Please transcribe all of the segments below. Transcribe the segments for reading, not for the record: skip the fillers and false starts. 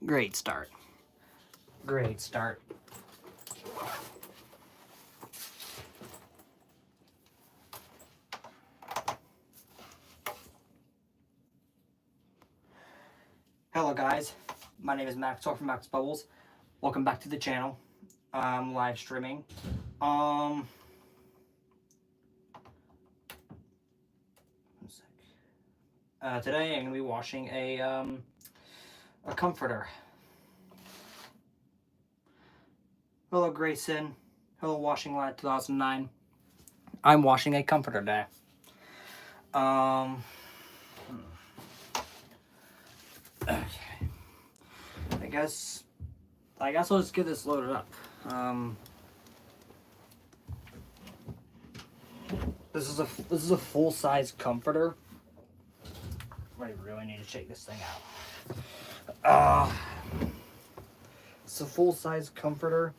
Great start. Great start. Hello guys, my name is Maxwell from Max Bubbles. Welcome back to the channel. I'm live streaming. One sec. Today I'm gonna be washing a comforter. Hello Grayson. Hello Washing Lad 2009. I'm washing a comforter today. Okay. I guess I'll just get this loaded up. This is a full-size comforter. I really need to shake this thing out. It's a full-size comforter.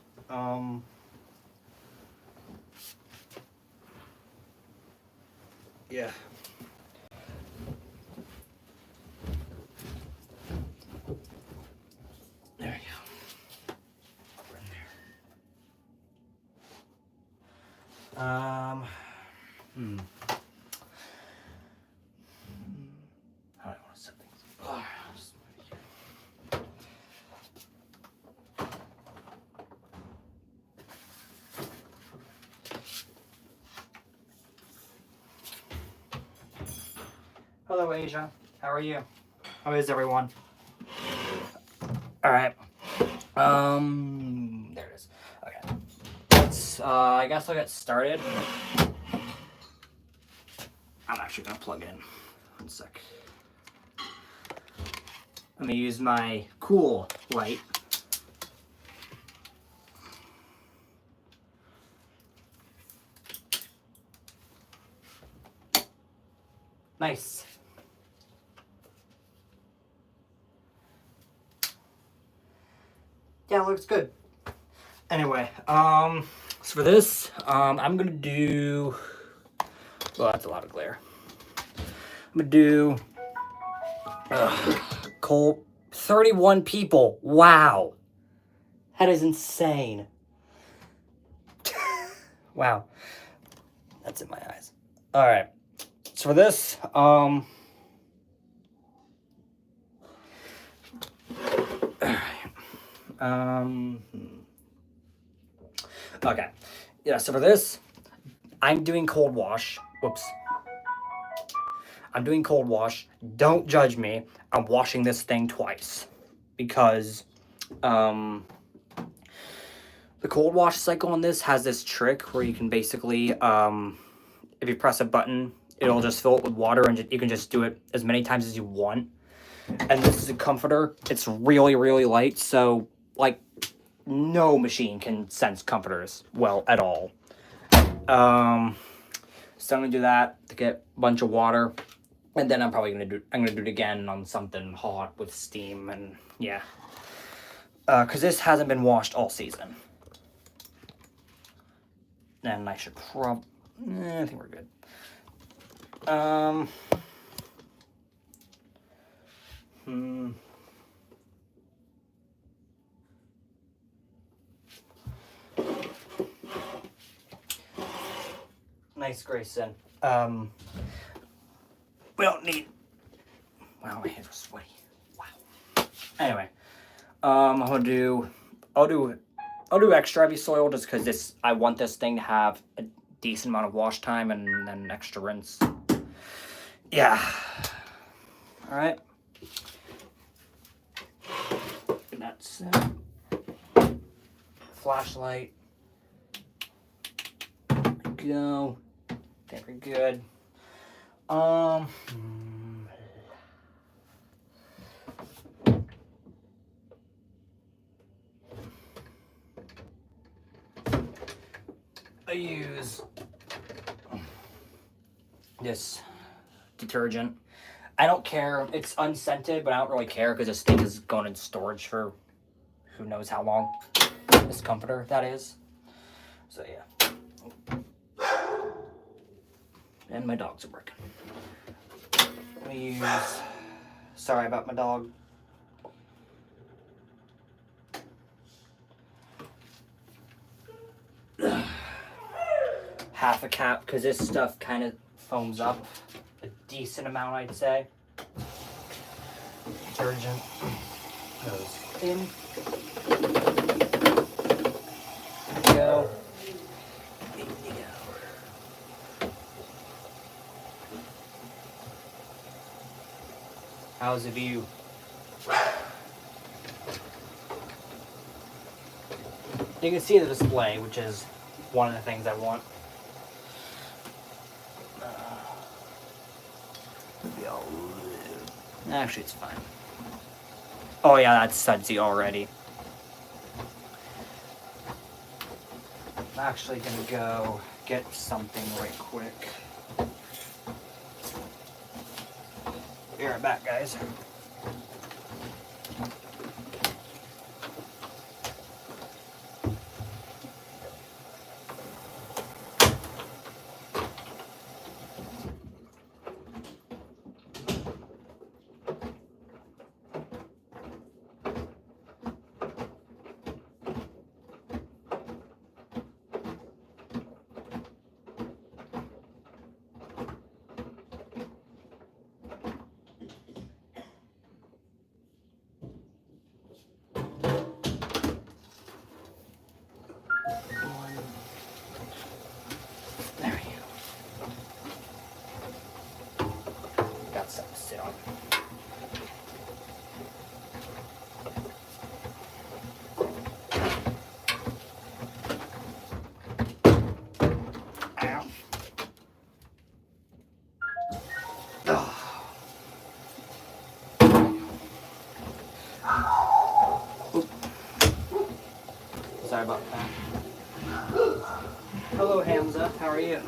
Yeah. There we go. Right there. How do I want to set things? Hello, Asia. How are you? How is everyone? All right. There it is. Okay. Let's. I guess I'll get started. I'm actually gonna plug it in. One sec. I'm gonna use my cool light. Nice. Yeah, it looks good. Anyway, so for this, I'm gonna do. Well, that's a lot of glare. I'm gonna do. Cole, 31 people. Wow, that is insane. Wow, that's in my eyes. All right, so for this, okay, yeah. So for this, I'm doing cold wash. Whoops. I'm doing cold wash. Don't judge me. I'm washing this thing twice because the cold wash cycle on this has this trick where you can basically if you press a button, it'll just fill it with water and you can just do it as many times as you want. And this is a comforter. It's really, really light, so like no machine can sense comforters well at all. So I'm gonna do that to get a bunch of water. And then I'm gonna do it again on something hot with steam and yeah. Cause this hasn't been washed all season. And I should I think we're good. Nice, Grayson. We don't need. Wow, my hands are sweaty. Wow. Anyway, I'll do extra heavy soil just because I want this thing to have a decent amount of wash time and then extra rinse. Yeah. All right. That's it. Flashlight. There we go. I think we're good. I use this detergent. I don't care. It's unscented, but I don't really care because this thing is going in storage for who knows how long. This comforter, that is. So, yeah. And my dogs are barking. Let me use... Sorry about my dog. half a cap because this stuff kind of foams up a decent amount, I'd say. Detergent goes in. There we go. How's the view? You can see the display, which is one of the things I want. Actually, it's fine. Oh yeah, that's sudsy already. I'm actually gonna go get something right quick. Be right back, guys. There we go. Got something to sit on. Ow. Oh. Sorry about that. Hello, Hamza. How are you?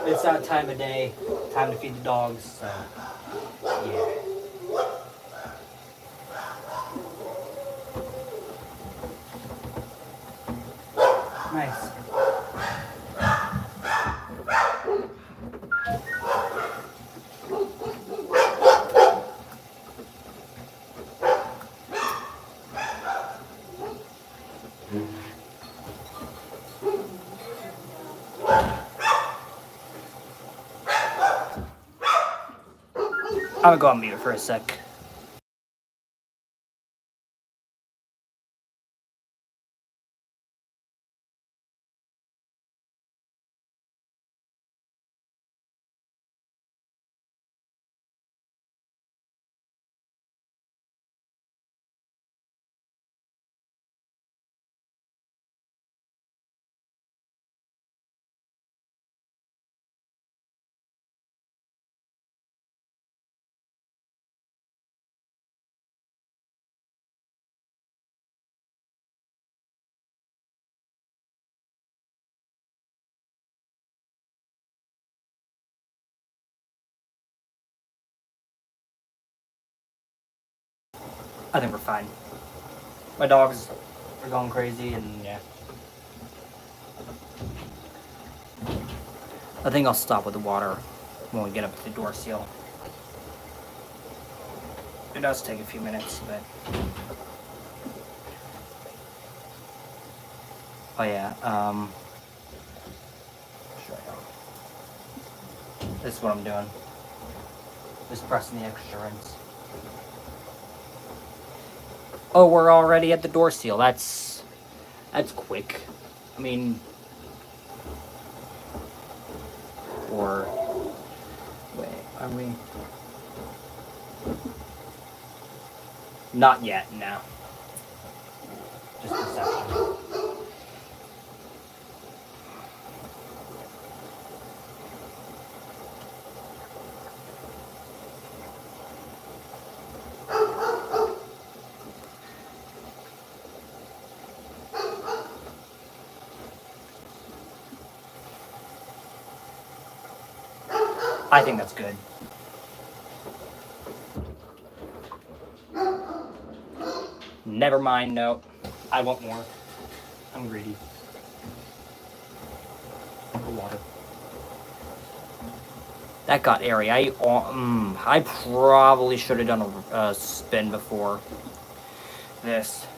It's that time of day. Time to feed the dogs. So, yeah. Nice. I'm gonna go on mute for a sec. I think we're fine. My dogs are going crazy, and yeah. I think I'll stop with the water when we get up to the door seal. It does take a few minutes, but... Oh yeah, this is what I'm doing. Just pressing the extra rinse. Oh, we're already at the door seal. That's quick. I mean... Or... Wait, are we... Not yet, no. Just a second. I think that's good. Never mind, no. I want more. I'm greedy. Water. That got airy. I probably should have done a spin before this.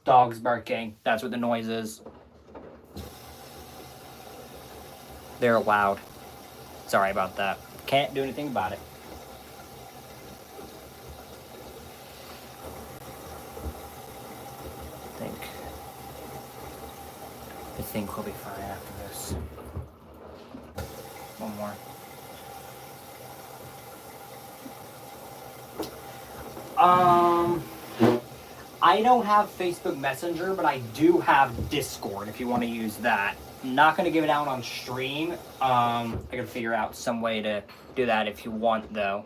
Dogs barking. That's what the noise is. They're loud. Sorry about that. Can't do anything about it. I think we'll be fine after this. One more. I don't have Facebook Messenger, but I do have Discord if you want to use that. I'm not going to give it out on stream. I can figure out some way to do that if you want, though.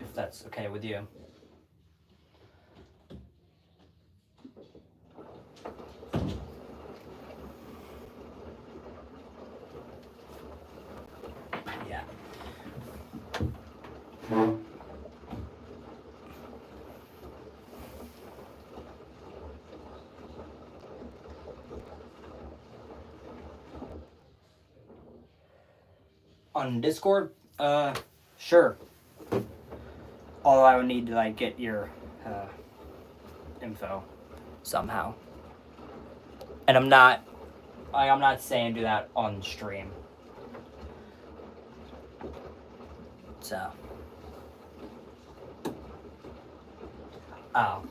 If that's okay with you. Yeah. On Discord? Sure. Although I would need to, like, get your, info somehow. And I'm not saying do that on stream. So. Oh.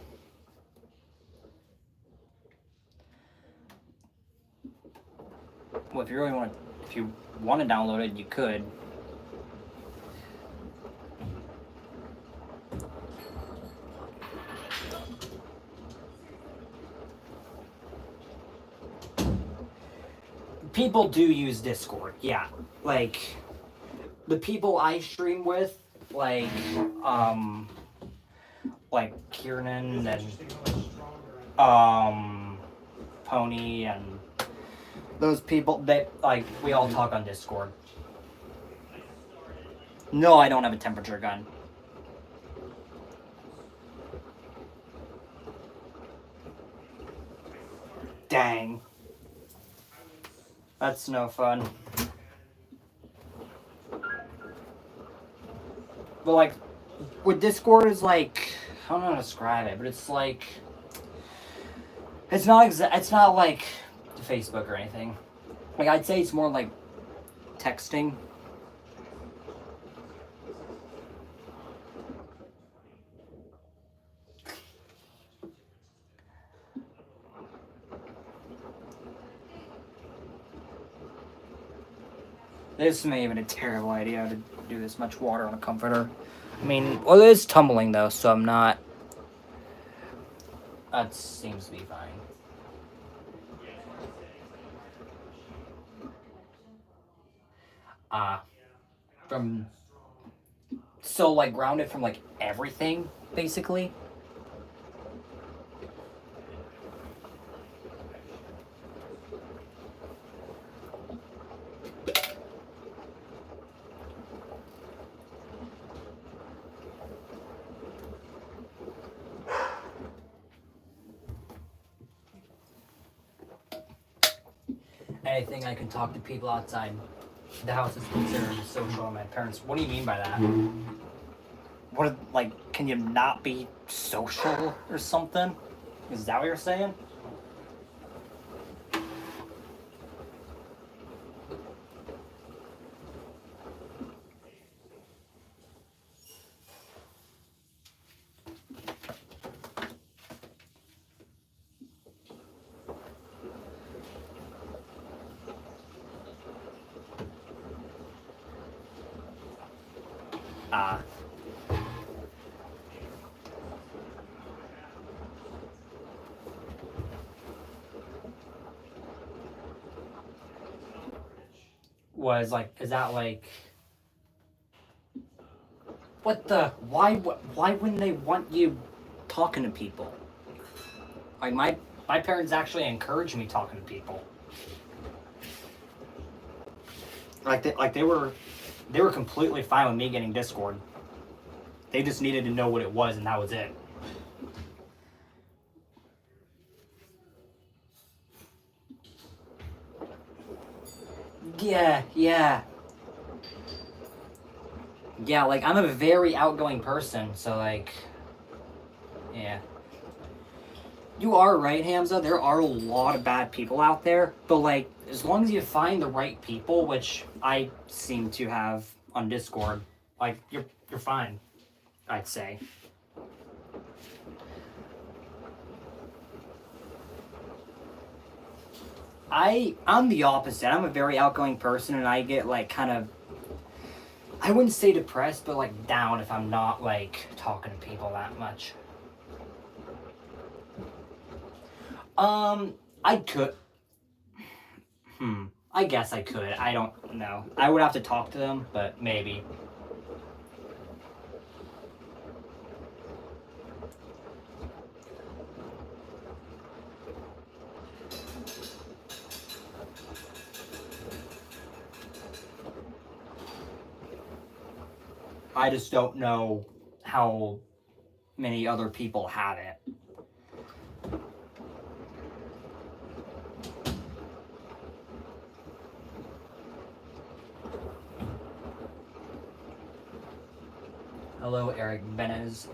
Well, if you really want to, if you want to download it, you could. People do use Discord, yeah. Like, the people I stream with, like Kiernan and, Pony and those people, they, like, we all talk on Discord. No, I don't have a temperature gun. Dang. That's no fun. But, like, with Discord is like, I don't know how to describe it, but it's like, it's not like Facebook or anything. Like, I'd say it's more like texting. This may have been a terrible idea to do this much water on a comforter. I mean, well, it is tumbling though, so I'm not. That seems to be fine. So, like, grounded from, like, everything, basically. Anything I can talk to people outside the house is considered social on my parents. What do you mean by that? What, like, can you not be social or something? Is that what you're saying? Was like, is that like, what the, why wouldn't they want you talking to people? Like, my parents actually encouraged me talking to people. Like they were completely fine with me getting Discord. They just needed to know what it was, and that was it. Yeah. Yeah, like, I'm a very outgoing person, so, like, yeah. You are right, Hamza. There are a lot of bad people out there, but, like, as long as you find the right people, which I seem to have on Discord, like, you're fine, I'd say. I'm the opposite. I'm a very outgoing person, and I get, like, kind of, I wouldn't say depressed, but, like, down if I'm not, like, talking to people that much. I could. I guess I could. I don't know. I would have to talk to them, but maybe. I just don't know how many other people have it. Hello, Eric Benez.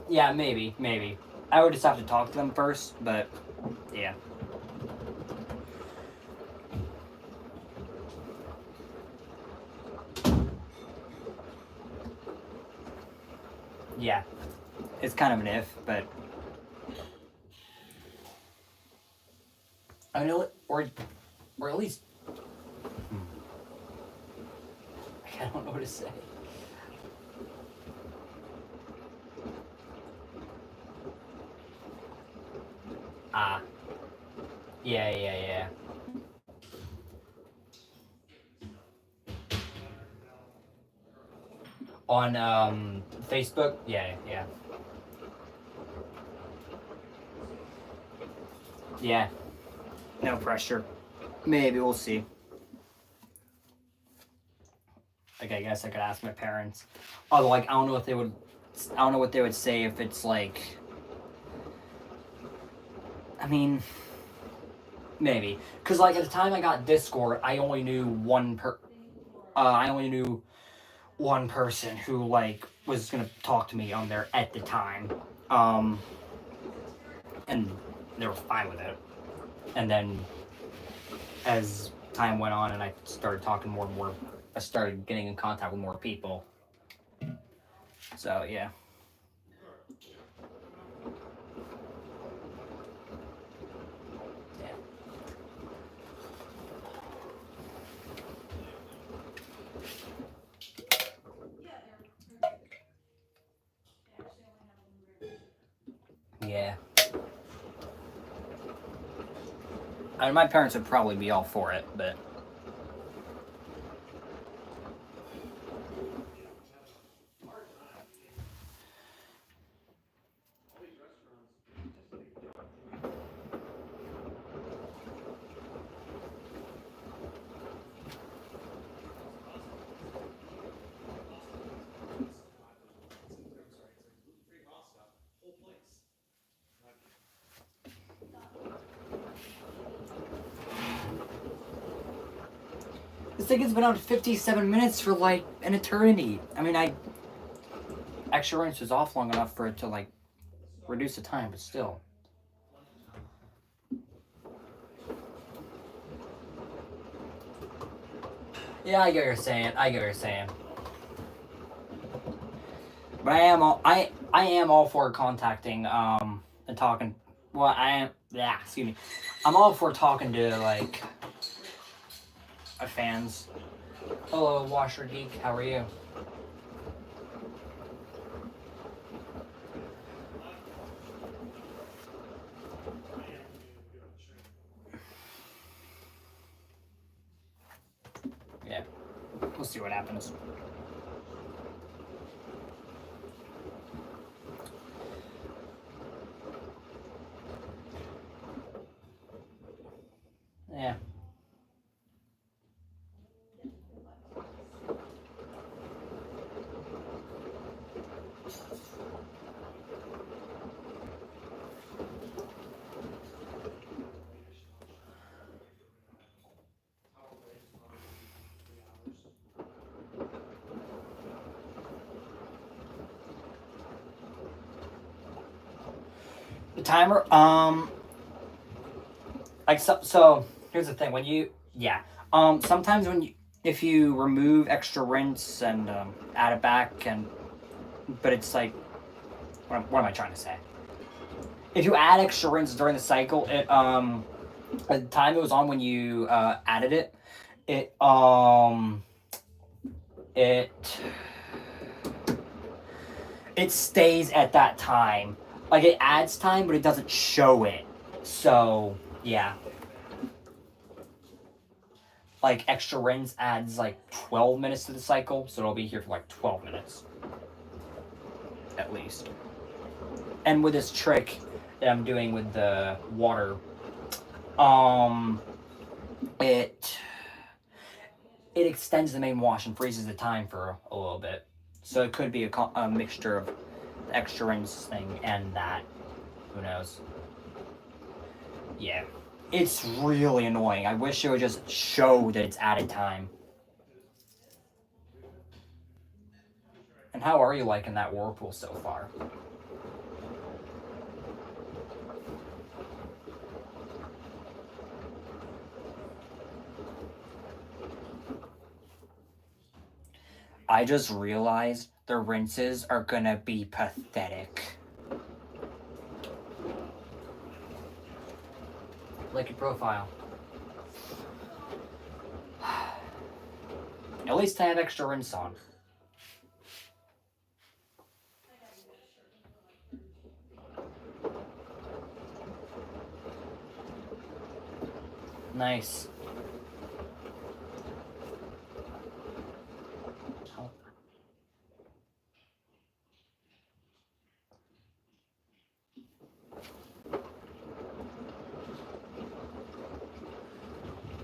Yeah, maybe. I would just have to talk to them first, but yeah. Yeah. It's kind of an if, but I know it, or at least I don't know what to say. Ah. Yeah. On Facebook? Yeah. Yeah. No pressure. Maybe we'll see. Like, I guess I could ask my parents. Although, like, I don't know what they would say if it's like. I mean, maybe, cause like at the time I got Discord, I only knew one person who like was gonna talk to me on there at the time, and they were fine with it. And then as time went on and I started talking more and more, I started getting in contact with more people. So yeah. Yeah. I mean, my parents would probably be all for it, but. This thing has been on 57 minutes for like an eternity. I mean, Extra Range was off long enough for it to like reduce the time, but still. Yeah, I get what you're saying. But I am all for contacting and talking. Well, excuse me. I'm all for talking to like fans. Hello, Washer Geek. How are you? Yeah, we'll see what happens. Yeah. The timer, like so here's the thing, when you, yeah, sometimes when you, if you remove extra rinse and add it back, and but it's like, what am I trying to say? If you add extra rinse during the cycle, it at the time it was on when you added it, it it it stays at that time. Like, it adds time, but it doesn't show it. So yeah, like extra rinse adds like 12 minutes to the cycle, so it'll be here for like 12 minutes at least. And with this trick that I'm doing with the water, it extends the main wash and freezes the time for a little bit. So it could be a mixture of the extra rinse thing and that. Who knows? Yeah. It's really annoying. I wish it would just show that it's added time. And how are you liking that Whirlpool so far? I just realized the rinses are gonna be pathetic. Like your profile. At least I have extra rinse on. Nice.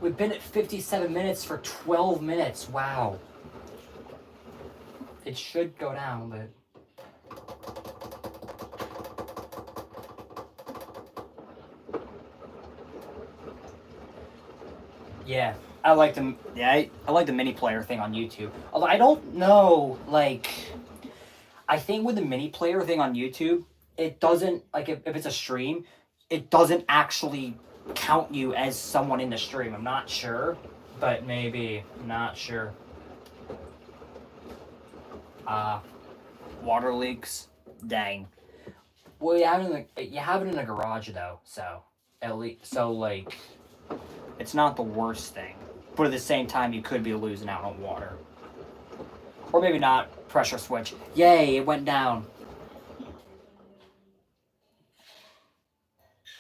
We've been at 57 minutes for 12 minutes. Wow. It should go down, but... Yeah, I like the I like the mini player thing on YouTube. Although I don't know, like, I think with the mini player thing on YouTube, it doesn't, like, if it's a stream, it doesn't actually count you as someone in the stream. I'm not sure, but maybe. I'm not sure. Water leaks. Dang. Well, you have it in the garage though, so at least, so like, it's not the worst thing. But at the same time, you could be losing out on water. Or maybe not. Pressure switch. Yay, it went down.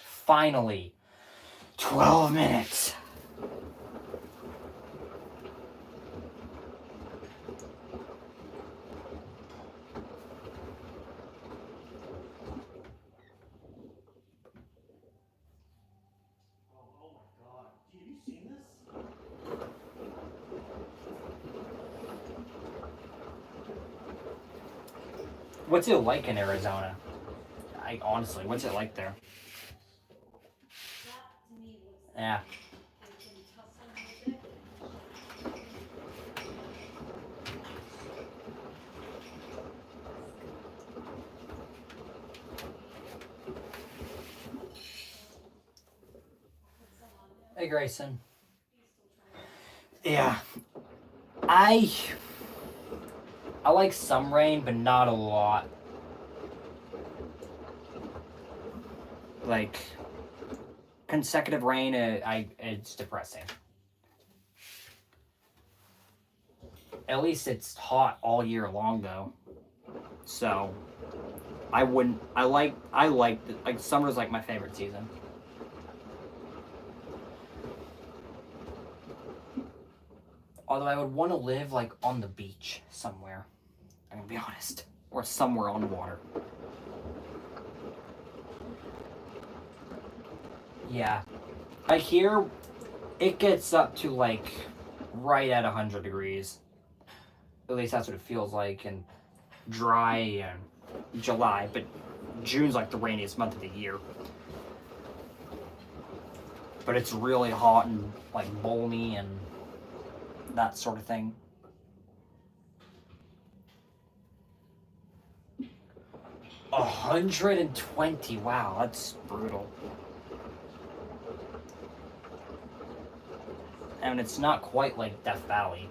Finally. 12 minutes. What's it like in Arizona? Honestly, what's it like there? Yeah. Hey, Grayson. Yeah. I like some rain, but not a lot. Like, consecutive rain, it's depressing. At least it's hot all year long, though. So, I like summer's like my favorite season. Although I would want to live like on the beach somewhere. I'm gonna be honest. Or somewhere on water. Yeah. I hear it gets up to like right at 100 degrees. At least that's what it feels like. And dry in July. But June's like the rainiest month of the year. But it's really hot and like balmy and that sort of thing. 120. Wow, that's brutal. And it's not quite like Death Valley,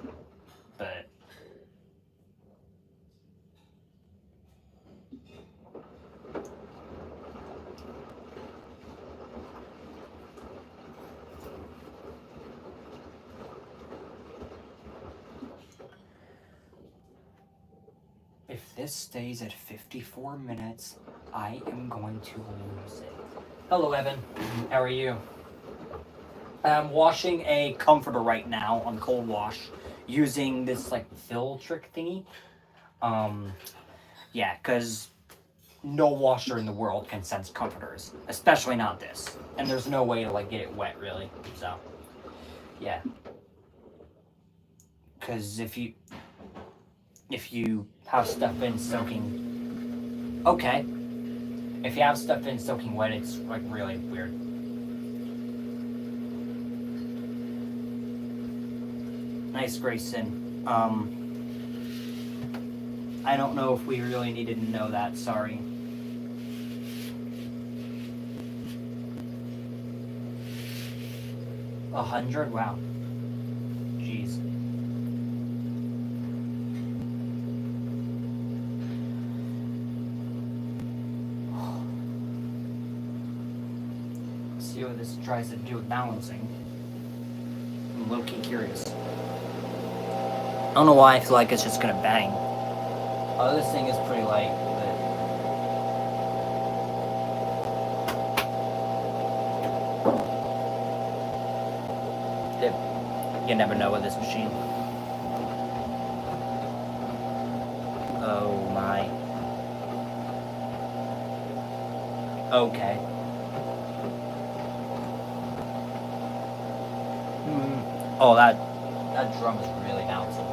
but if this stays at 54 minutes, I am going to lose it. Hello, Evan. How are you? I'm washing a comforter right now on cold wash using this like fill trick thingy. Yeah, because no washer in the world can sense comforters, especially not this. And there's no way to like get it wet really. So, yeah. Because if you have stuff in soaking, okay. If you have stuff in soaking wet, it's like really weird. Nice, Grayson. I don't know if we really needed to know that. Sorry. $100? Wow. Jeez. Let's see what this tries to do with balancing. I'm low-key curious. I don't know why I feel like it's just gonna bang. Oh, this thing is pretty light, but you never know with this machine. Oh my. Okay. Oh, that drum is really bouncing.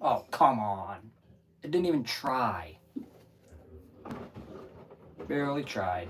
Oh, come on. It didn't even try. Barely tried.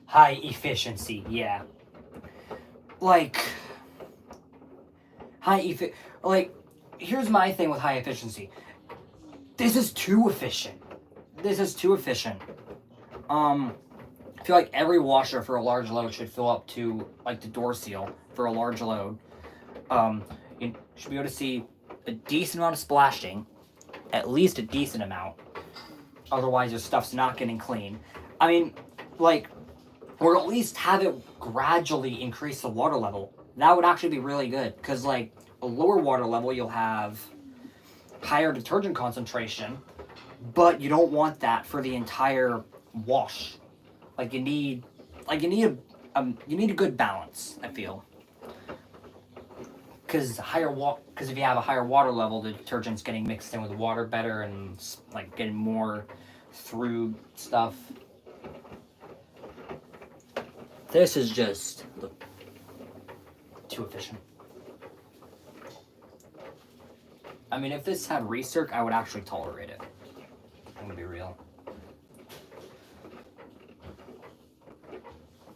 High efficiency, yeah. Like, here's my thing with high efficiency. This is too efficient. This is too efficient. I feel like every washer for a large load should fill up to, like, the door seal for a large load. You should be able to see a decent amount of splashing, at least a decent amount. Otherwise, your stuff's not getting clean. I mean, like, or at least have it gradually increase the water level. That would actually be really good, because, like, a lower water level, you'll have higher detergent concentration, but you don't want that for the entire wash. Like, you need a good balance, I feel. Because if you have a higher water level, the detergent's getting mixed in with the water better and, like, getting more through stuff. This is just too efficient. I mean, if this had recirc, I would actually tolerate it. I'm gonna be real.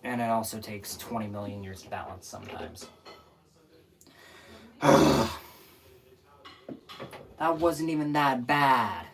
And it also takes 20 million years to balance sometimes. That wasn't even that bad.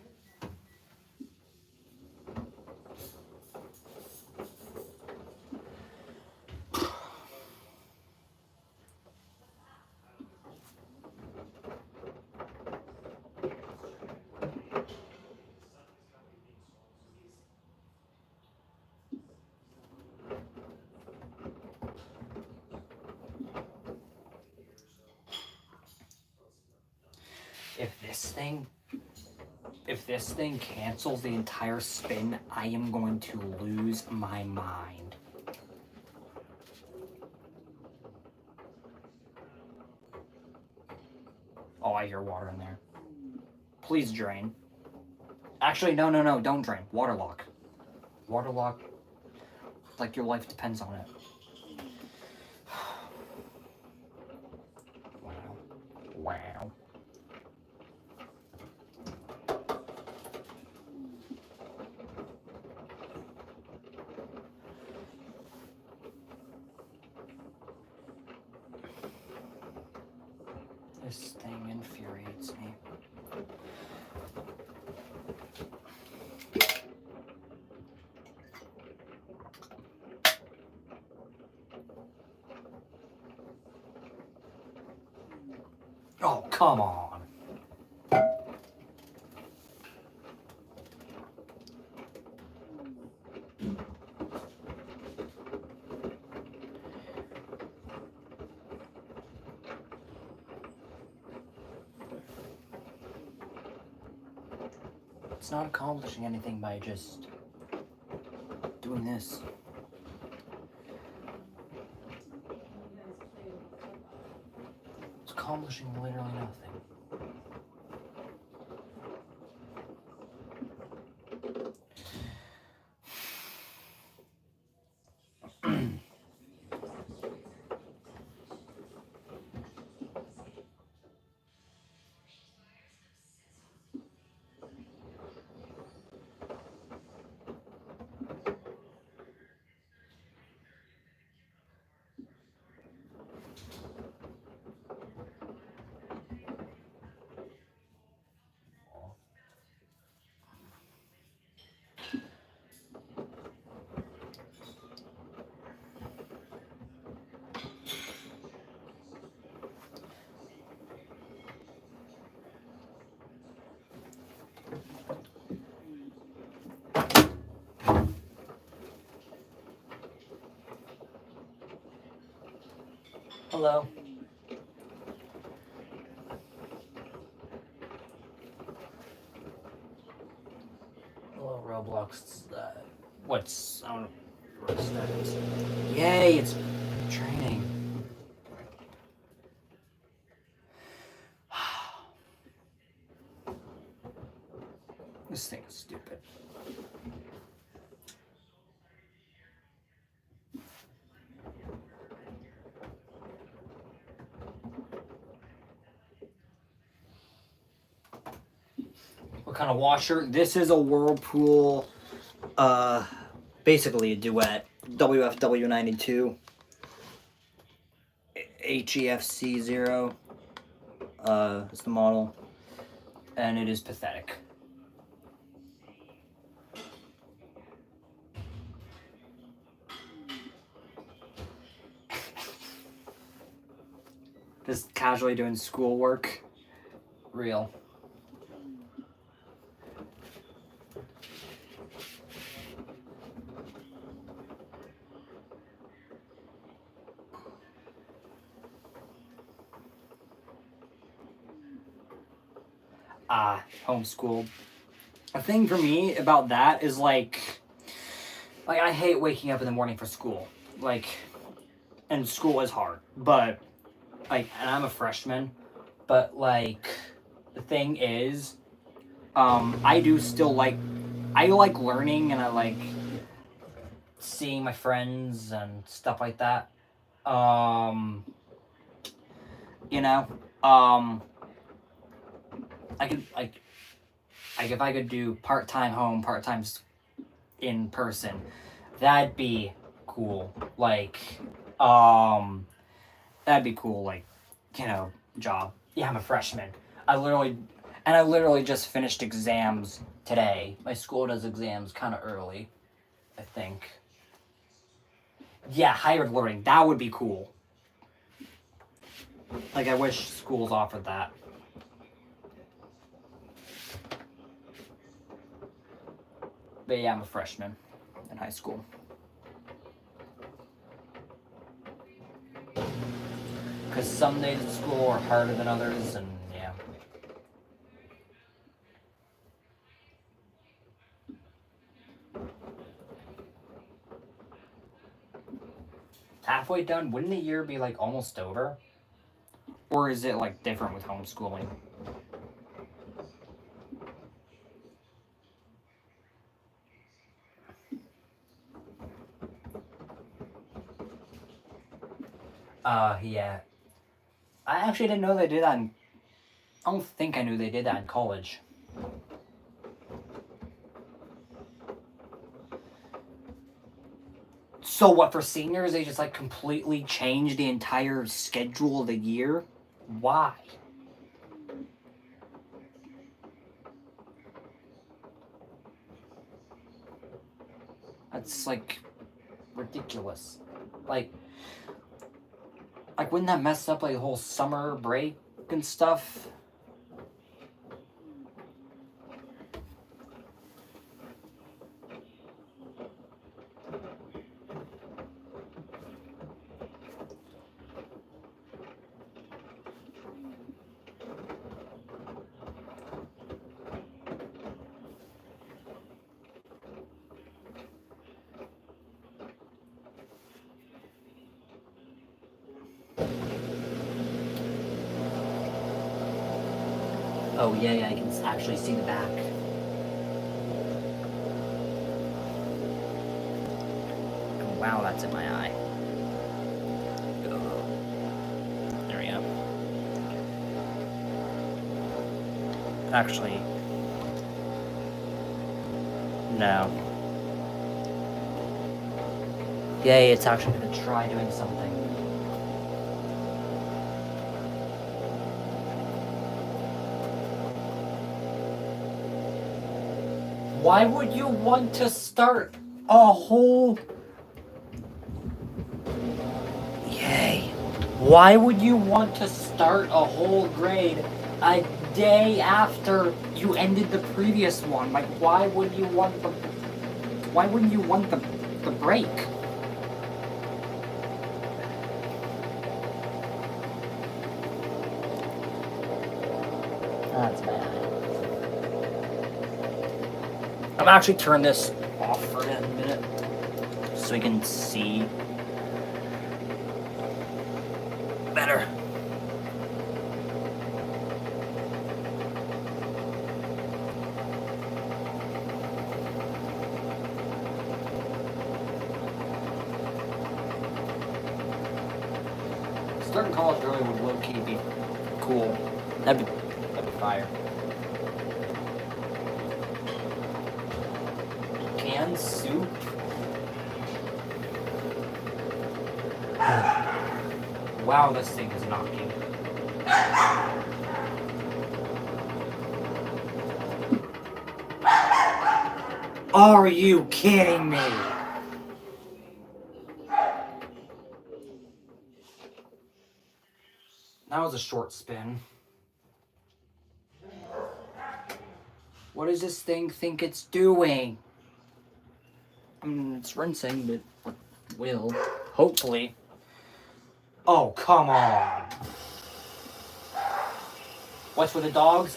If this thing cancels the entire spin, I am going to lose my mind. Oh, I hear water in there. Please drain. Actually, no, don't drain. Waterlock. Waterlock. Like your life depends on it. Wow. This thing infuriates me. Oh, come on. It's not accomplishing anything by just doing this. It's accomplishing literally nothing. Hello. Hello, Roblox. What's... I don't know what that is. Yay, it's training. This thing is stupid. What kind of washer? This is a Whirlpool, basically a Duet. WFW92. HEFC0. Is the model. And it is pathetic. Just casually doing schoolwork. Real. Homeschooled. A thing for me about that is like I hate waking up in the morning for school. And school is hard. But, and I'm a freshman. But, the thing is, I do still I like learning and I like seeing my friends and stuff like that. I could, if I could do part-time home, part-time in person, that'd be cool. Like, that'd be cool. Like, job. Yeah, I'm a freshman. I literally just finished exams today. My school does exams kind of early, I think. Yeah, hybrid learning. That would be cool. Like, I wish schools offered that. But yeah, I'm a freshman in high school. Because some days at school are harder than others, and yeah. Halfway done, wouldn't the year be like almost over? Or is it like different with homeschooling? Yeah. I actually didn't know they did that I don't think I knew they did that in college. So what, for seniors, they just like completely changed the entire schedule of the year? Why? That's like ridiculous. Like wouldn't that mess up like the whole summer break and stuff? Oh yeah, I can actually see the back. Oh, wow, that's in my eye. There we go. Actually, no. Yay, it's actually gonna try doing something. Why would you want to start a whole... Yay. Why would you want to start a whole grade a day after you ended the previous one? Like, why would you want the... Why wouldn't you want the break? That's bad. I'm gonna actually turn this off for a minute so we can see better. Starting college early would low-key be cool. That'd be fire. Canned soup? Wow, this thing is knocking. Are you kidding me? That was a short spin. What does this thing think it's doing? I mean, it's rinsing, but it will. Hopefully. Oh, come on. What's with the dogs?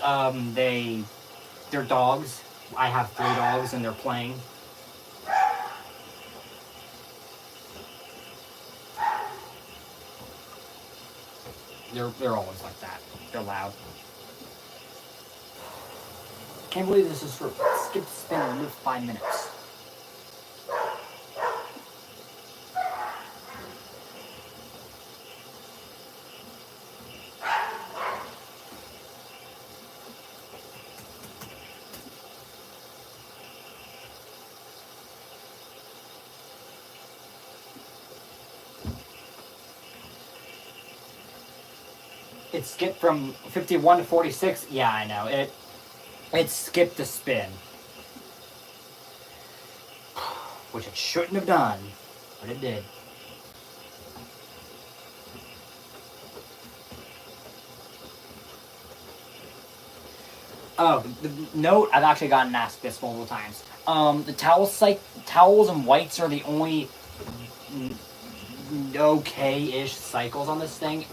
They're dogs. I have 3 dogs and they're playing. They're always like that. They're loud. Can't believe this is for skip spin under 5 minutes. it skipped from 51 to 46. Yeah, I know. It skipped a spin. Which it shouldn't have done, but it did. Oh, the note, I've actually gotten asked this multiple times. The towels and whites are the only okay-ish cycles on this thing.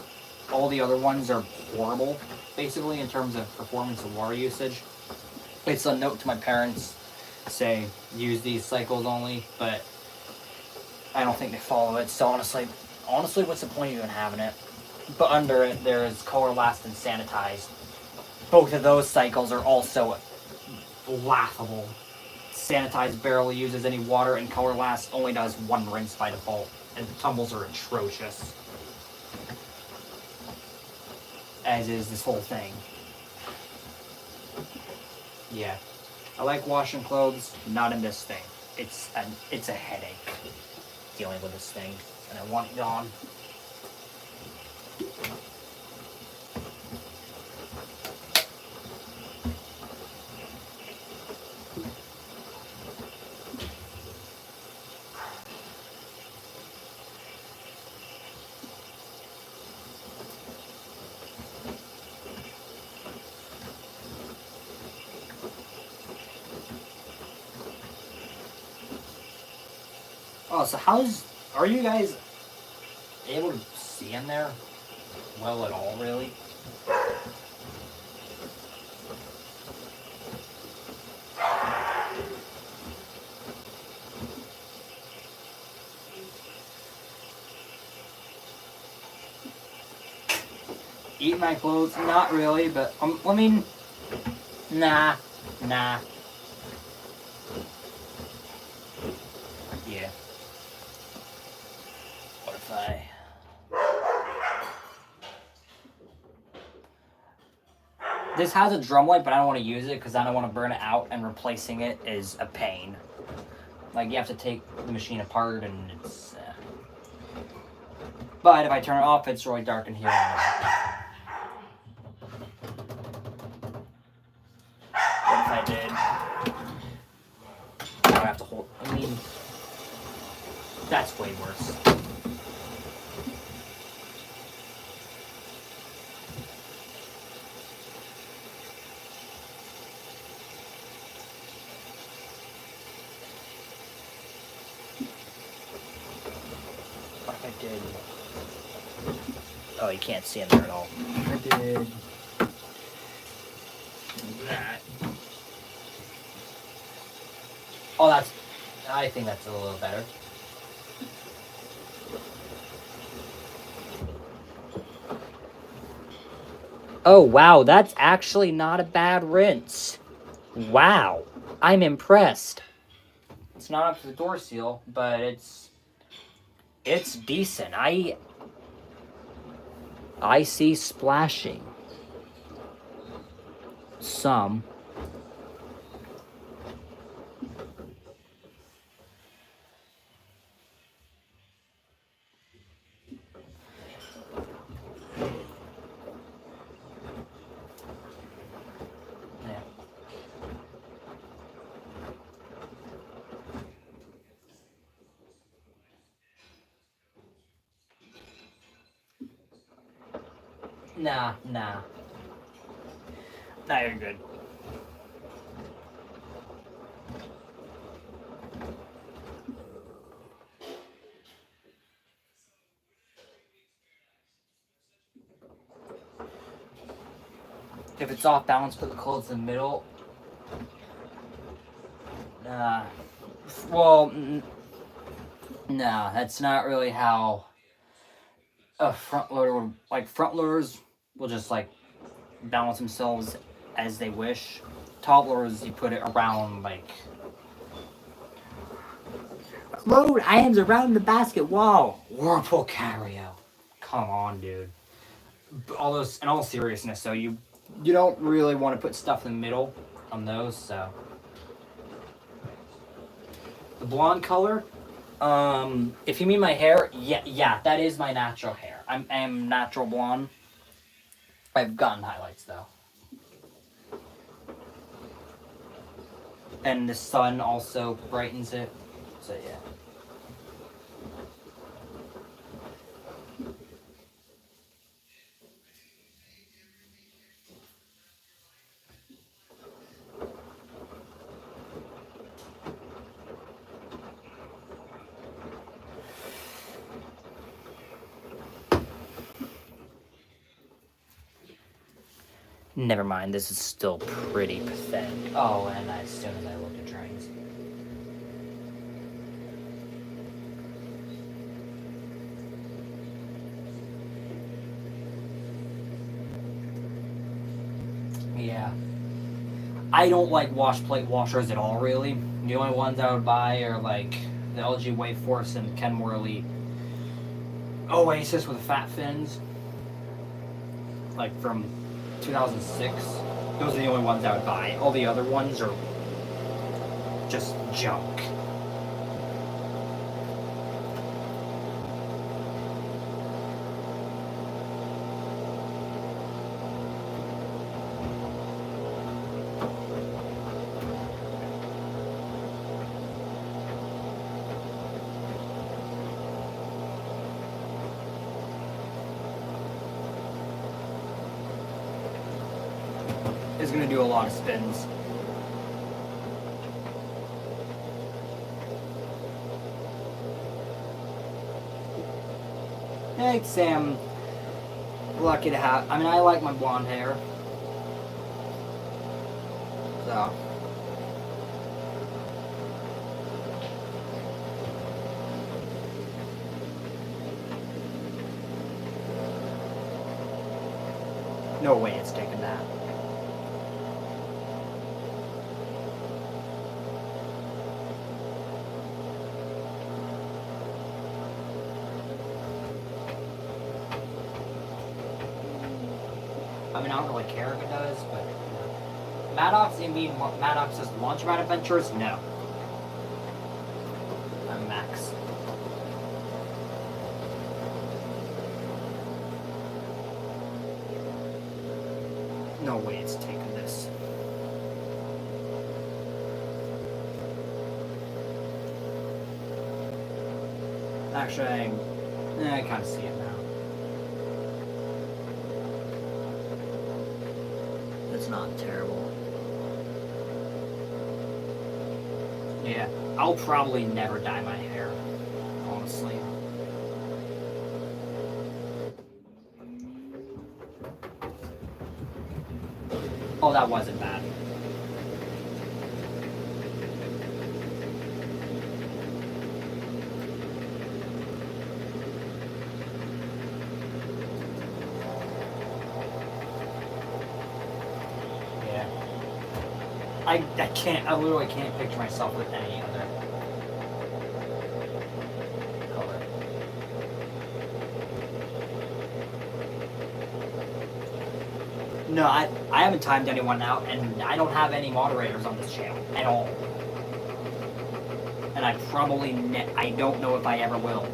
All the other ones are horrible, basically, in terms of performance and water usage. It's a note to my parents, say, use these cycles only, but I don't think they follow it, so honestly, what's the point of even having it? But under it, there is Color Last and Sanitized. Both of those cycles are also laughable. Sanitized barely uses any water, and Color Last only does one rinse by default, and the tumbles are atrocious. As is this whole thing. Yeah. I like washing clothes, not in this thing. It's a headache dealing with this thing, and I want it gone. Oh, so are you guys able to see in there well at all, really? Eat my clothes? Not really, but I mean, nah. Yeah. What if This has a drum light, but I don't want to use it because I don't want to burn it out, and replacing it is a pain. Like, you have to take the machine apart, and it's... But if I turn it off, it's really dark in here. What if I did? I would have to hold... I mean... That's way worse. What if I did? Oh, you can't see in there at all. I did that. Oh, I think that's a little better. Oh, wow, that's actually not a bad rinse. Wow, I'm impressed. It's not up to the door seal, but it's decent. I see splashing. Some. Yeah. Nah. Nah, you're good. If it's off balance, put the clothes in the middle. Well, nah, that's not really how a front loader would... Like, front loaders will just, like, balance themselves as they wish. Top loaders, you put it around, like... Load items around the basket. Whoa. Whirlpool Carrio. Come on, dude. All those, in all seriousness, so you don't really want to put stuff in the middle on those, so. The blonde color, if you mean my hair, yeah, that is my natural hair. I am natural blonde. I've gotten highlights though. And the sun also brightens it. So yeah. Never mind, this is still pretty pathetic. Oh, and as soon as I look at trains. Yeah. I don't like wash plate washers at all, really. The only ones I would buy are like the LG Wave Force and Kenmore Elite Oasis with fat fins. Like from 2006. Those are the only ones I would buy. All the other ones are just junk. Is going to do a lot of spins. Hey, Sam. Lucky to have. I mean, I like my blonde hair. So. No way it's taking that. I mean, I don't really care if it does, but Maddox, you mean Maddox's Launchpad Adventures? No. I'm Max. No way it's taking this. Actually, I kind of see it now. It's not terrible. Yeah, I'll probably never dye my hair, honestly. Oh, that wasn't bad. I literally can't picture myself with any other color. No, I haven't timed anyone out, and I don't have any moderators on this channel at all. And I probably, I don't know if I ever will.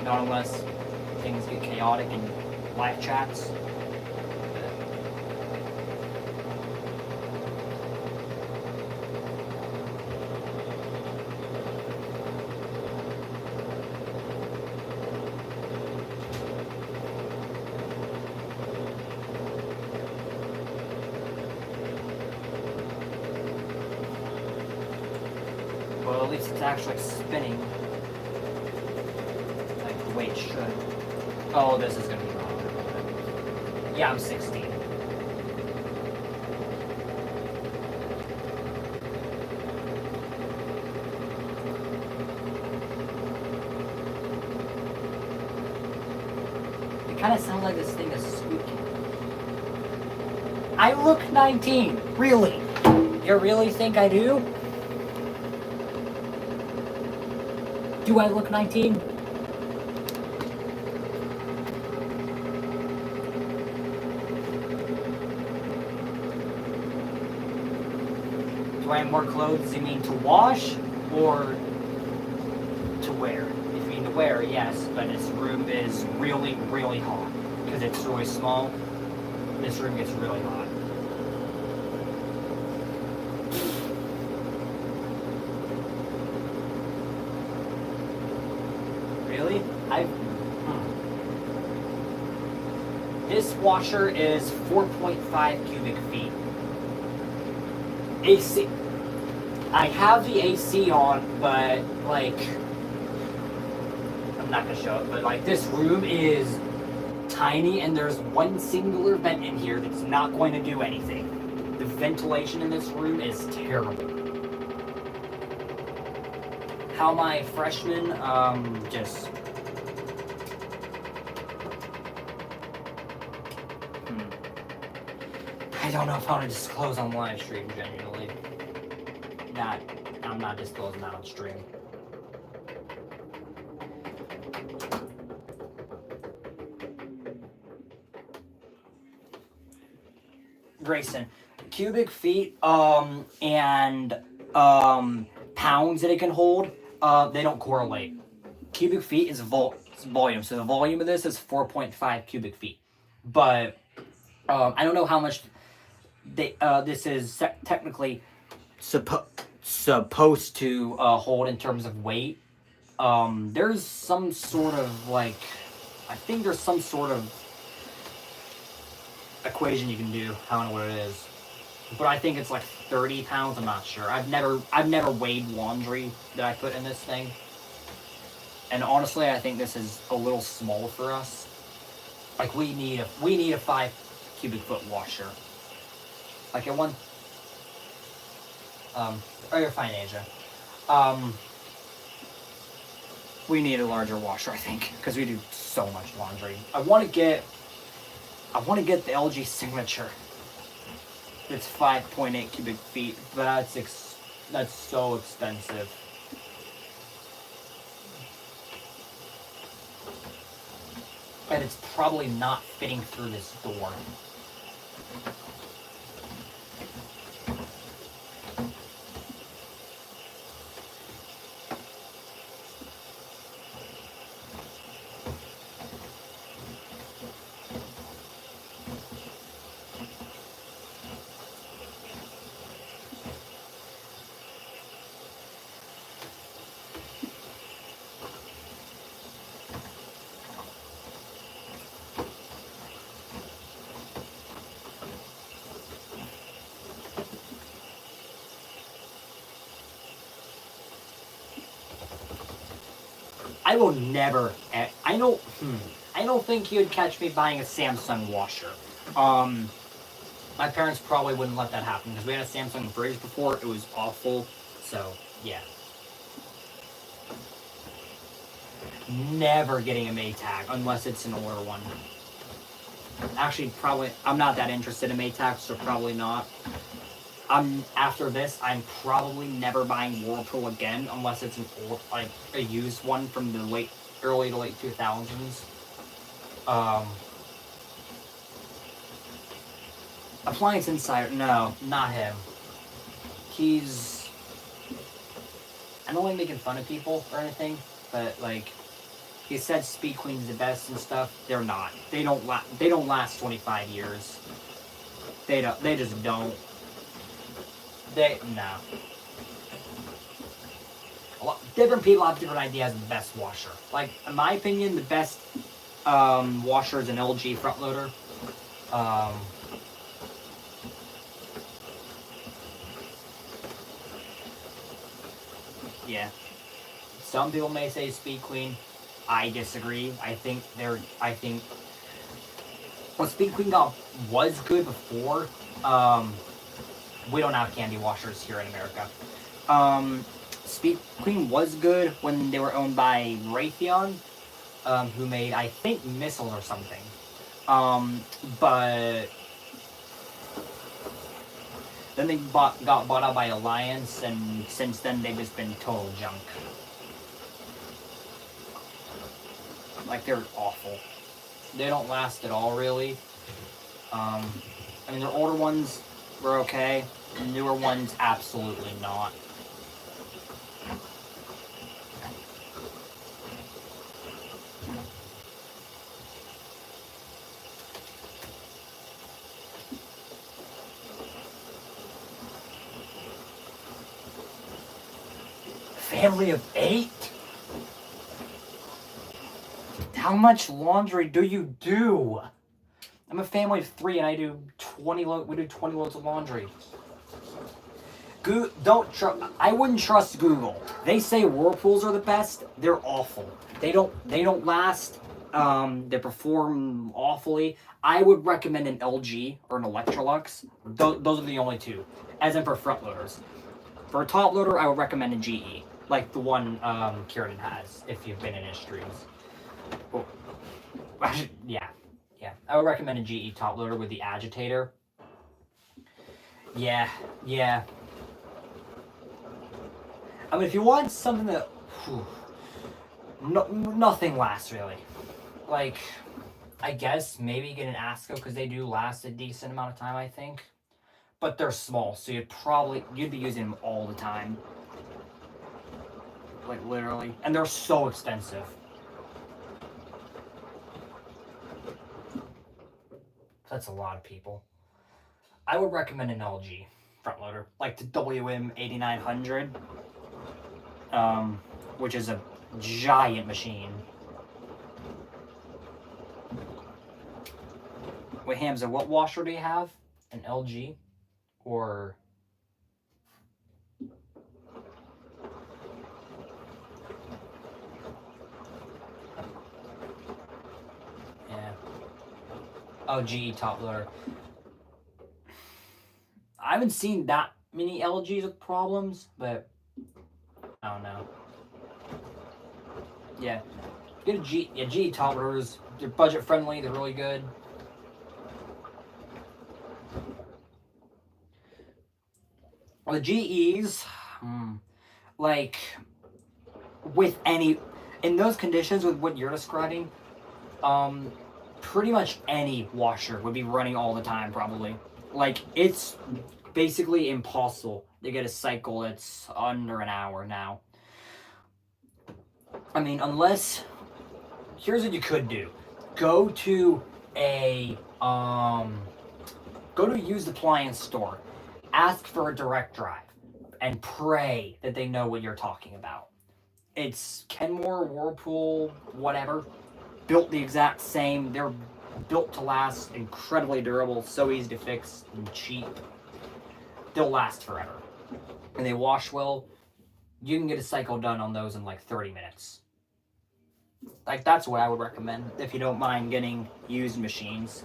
Not unless things get chaotic in live chats. Well, at least it's actually spinning like the way it should. Oh, this is gonna be wrong. Yeah, I'm 16. It kind of sounds like this thing is squeaking. I look 19. Really? You really think I do? Do I look 19? Do I have more clothes, you mean to wash, or to wear, if you know to wear, yes, but this room is really, really hot. Because it's really small, this room gets really hot. Really? This washer is 4.5 cubic feet. AC. I have the AC on, but like, I'm not gonna show it, but like this room is tiny and there's one singular vent in here that's not going to do anything. The ventilation in this room is terrible. How my freshmen, just... I don't know if I want to disclose on live stream, genuinely. I'm not disclosing that on stream. Grayson, cubic feet, and pounds that it can hold, they don't correlate. Cubic feet is volume, so the volume of this is 4.5 cubic feet. But I don't know how much this is technically supposed to hold in terms of weight. There's some sort of like, I think there's some sort of equation you can do. I don't know what it is, but I think it's like 30 pounds. I'm not sure. I've never weighed laundry that I put in this thing, and honestly, I think this is a little small for us. Like we need a 5 cubic foot washer. Like at one. Oh, you're fine, Asia. We need a larger washer, I think, because we do so much laundry. I want to get the LG Signature. It's 5.8 cubic feet, but that's so expensive. And it's probably not fitting through this door. I will never. I don't think you'd catch me buying a Samsung washer. My parents probably wouldn't let that happen because we had a Samsung fridge before. It was awful. So yeah. Never getting a Maytag unless it's an older one. Actually, probably I'm not that interested in Maytag, so probably not. After this, I'm probably never buying Whirlpool again unless it's an old, like a used one from the early to late 2000s. Appliance Insider, no, not him. I don't like making fun of people or anything, but like, he said Speed Queen's the best and stuff. They're not. They don't last 25 years. They just don't. No. Different people have different ideas of the best washer. Like, in my opinion, the best washer is an LG front loader. Yeah. Some people may say Speed Queen. I disagree. I think what Speed Queen was good before. We don't have candy washers here in America. Speed Queen was good when they were owned by Raytheon, who made, I think, missiles or something. But then they got bought out by Alliance, and since then they've just been total junk. Like, they're awful. They don't last at all, really. I mean, their older ones were okay. The newer ones, absolutely not. family of 8? How much laundry do you do? I'm a family of 3 and I do 20 we do 20 loads of laundry. I wouldn't trust Google. They say Whirlpools are the best. They're awful. They don't last. They perform awfully. I would recommend an LG or an Electrolux. Those are the only two. As in for front loaders. For a top loader, I would recommend a GE, like the one Kieran has, if you've been in his streams. Well, yeah. I would recommend a GE top loader with the agitator. Yeah. I mean, if you want something that... nothing lasts, really. Like, I guess maybe get an ASCO, because they do last a decent amount of time, I think. But they're small, so you'd be using them all the time. Like, literally. And they're so expensive. That's a lot of people. I would recommend an LG front loader, like the WM8900, which is a giant machine. Wait, Hamza, what washer do you have? An LG? Or... yeah. Oh, GE top loader. I haven't seen that many LGs with problems, but I don't know. Yeah. Get a GE top loaders. They're budget friendly, they're really good. The GEs, like, with any, in those conditions with what you're describing, pretty much any washer would be running all the time, probably. Like, it's basically impossible to get a cycle that's under an hour now. I mean, unless, here's what you could do. Go to a used appliance store. Ask for a direct drive and pray that they know what you're talking about. It's Kenmore, Whirlpool, whatever. Built the exact same. They're built to last, incredibly durable, so easy to fix, and cheap. They'll last forever. And they wash well. You can get a cycle done on those in like 30 minutes. Like, that's what I would recommend if you don't mind getting used machines.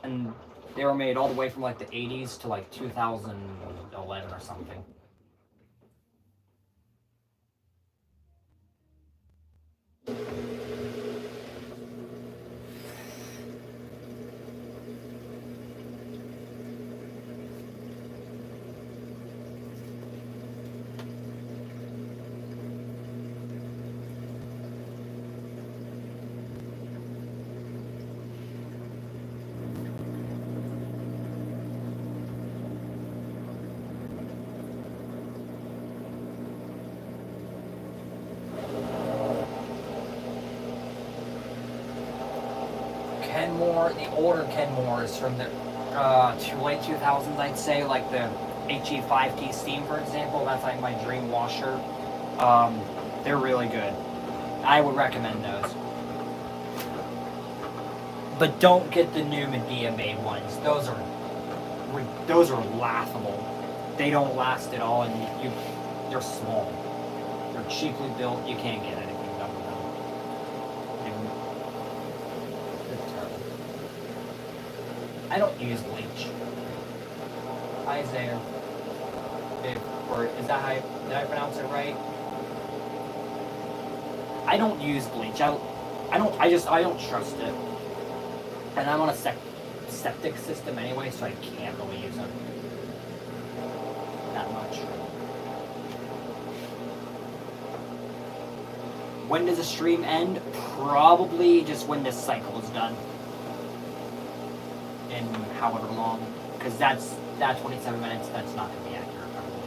And they were made all the way from like the 80s to like 2011 or something. Kenmore, the older Kenmores from the late 2000s, I'd say, like the HE5T Steam, for example. That's like my dream washer. They're really good. I would recommend those. But don't get the new Medea made ones. Those are laughable. They don't last at all, and they're small. They're cheaply built. You can't get anything done with them. I don't use bleach. Isaiah. Or is that how did I pronounce it right? I don't use bleach. I don't trust it. And I'm on a septic system anyway, so I can't really use them that much. When does the stream end? Probably just when this cycle is done. In however long. Because that 27 minutes, that's not going to be accurate, probably.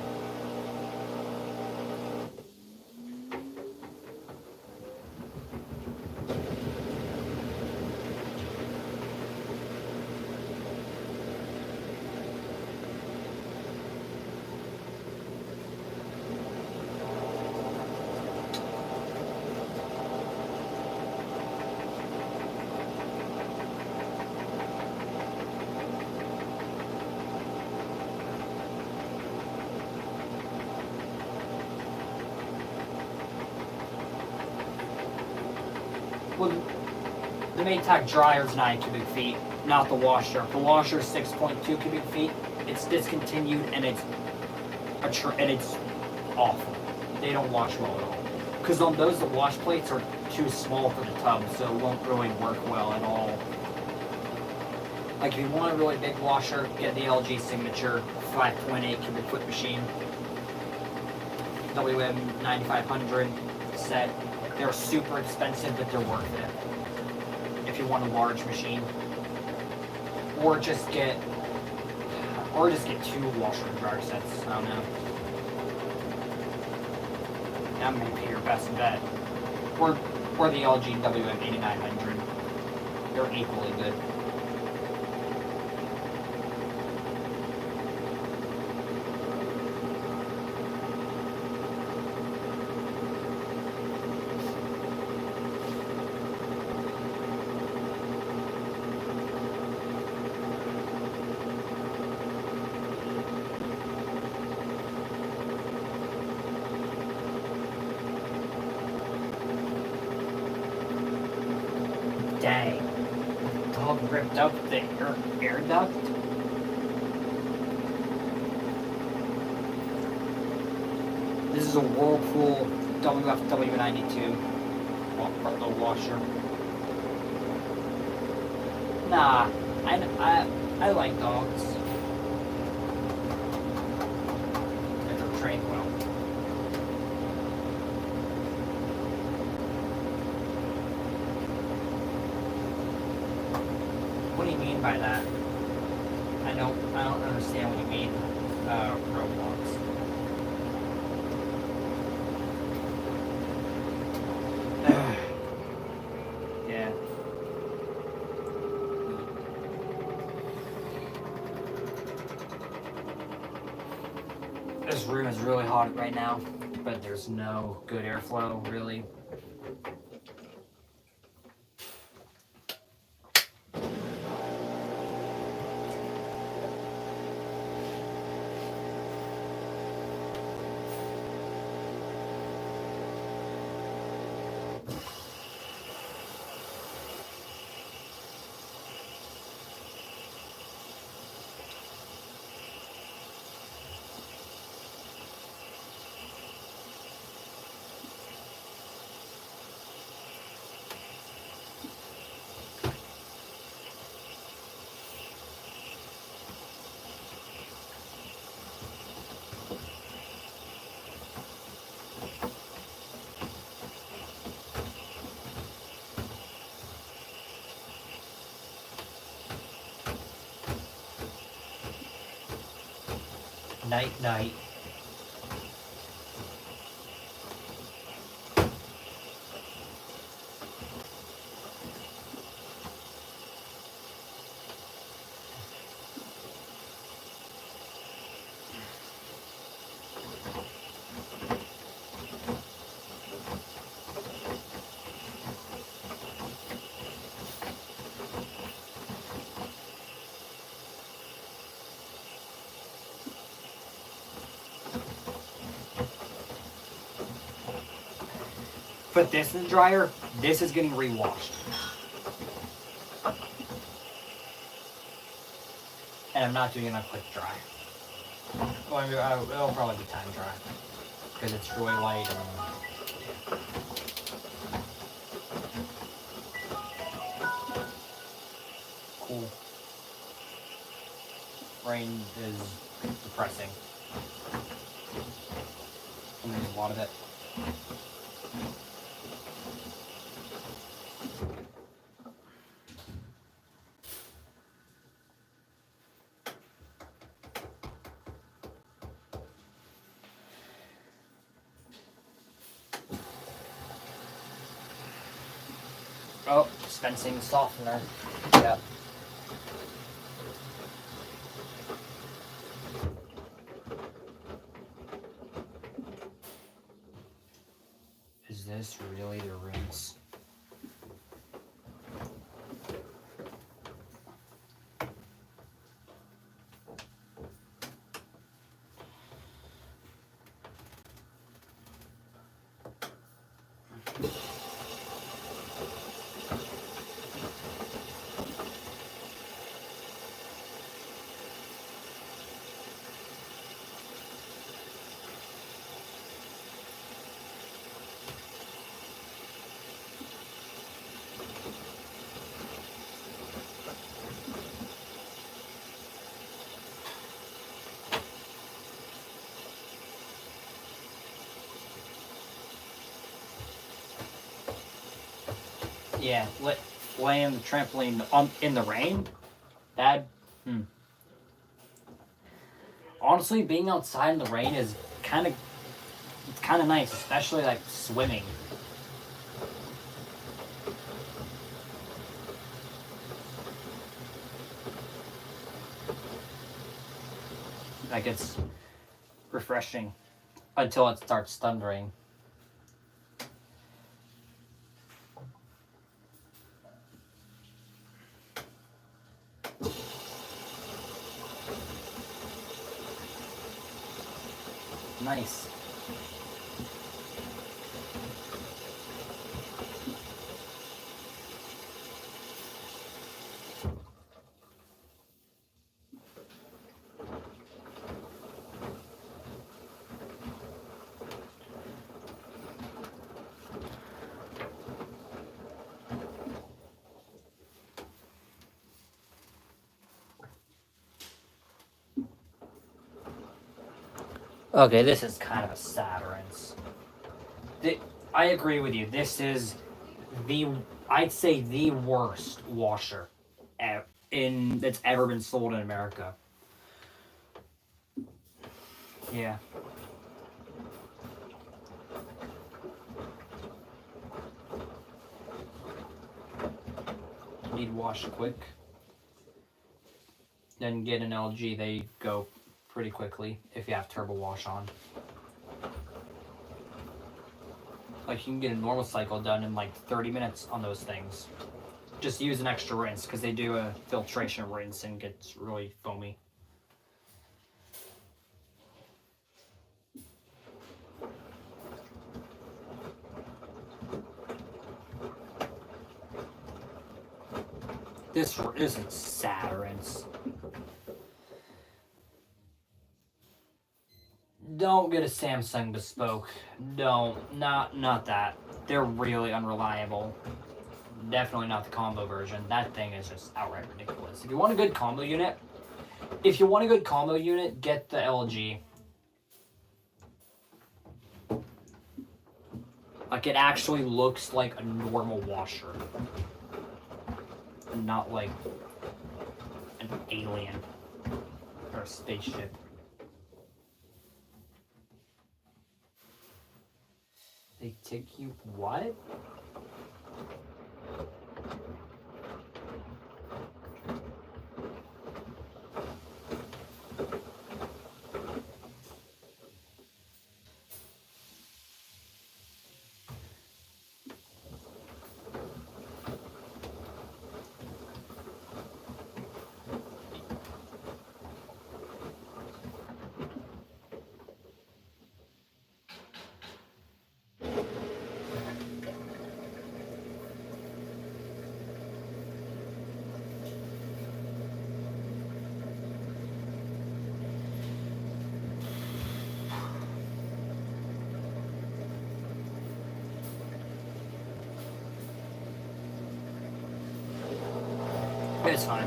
The Maytag dryer is 9 cubic feet, not the washer. The washer is 6.2 cubic feet. It's discontinued and it's awful. They don't wash well at all. Because on those, the wash plates are too small for the tub, so it won't really work well at all. Like if you want a really big washer, get the LG Signature 5.8 cubic foot machine. WM 9500 set. They're super expensive, but they're worth it. If you want a large machine. Or just get 2 washer and dryer sets. I don't know. That may be your best bet. Or the LG WM 8900. They're equally good. Dang. Dog ripped up the air duct. This is a Whirlpool WFW92 washer. Nah, I like dogs. And they're trained well. What do you mean by that? I don't understand what you mean, Roblox. Yeah. This room is really hot right now, but there's no good airflow, really. Night, night. Put this in the dryer, this is getting re-washed. And I'm not doing it on quick dry. Well, I mean, it'll probably be time dry. Because it's really light and... Yeah. Cool. Rain is depressing. And there's a lot of it. Oh, dispensing softener. Yeah. Is this really the rinse? Yeah, laying the trampoline in the rain. That. Honestly, being outside in the rain is kind of nice, especially like swimming. Like it's refreshing until it starts thundering. Nice. Okay, this is kind of a sad rinse. I agree with you. This is I'd say the worst washer that's ever been sold in America. Yeah. Need wash quick. Then get an LG. They go pretty quickly if you have turbo wash on. Like you can get a normal cycle done in like 30 minutes on those things. Just use an extra rinse because they do a filtration rinse and gets really foamy. This isn't sad rinse. Don't get a Samsung Bespoke. Don't. Not that. They're really unreliable. Definitely not the combo version. That thing is just outright ridiculous. If you want a good combo unit, get the LG. Like it actually looks like a normal washer. And not like an alien or a spaceship. They take you what? It's fine.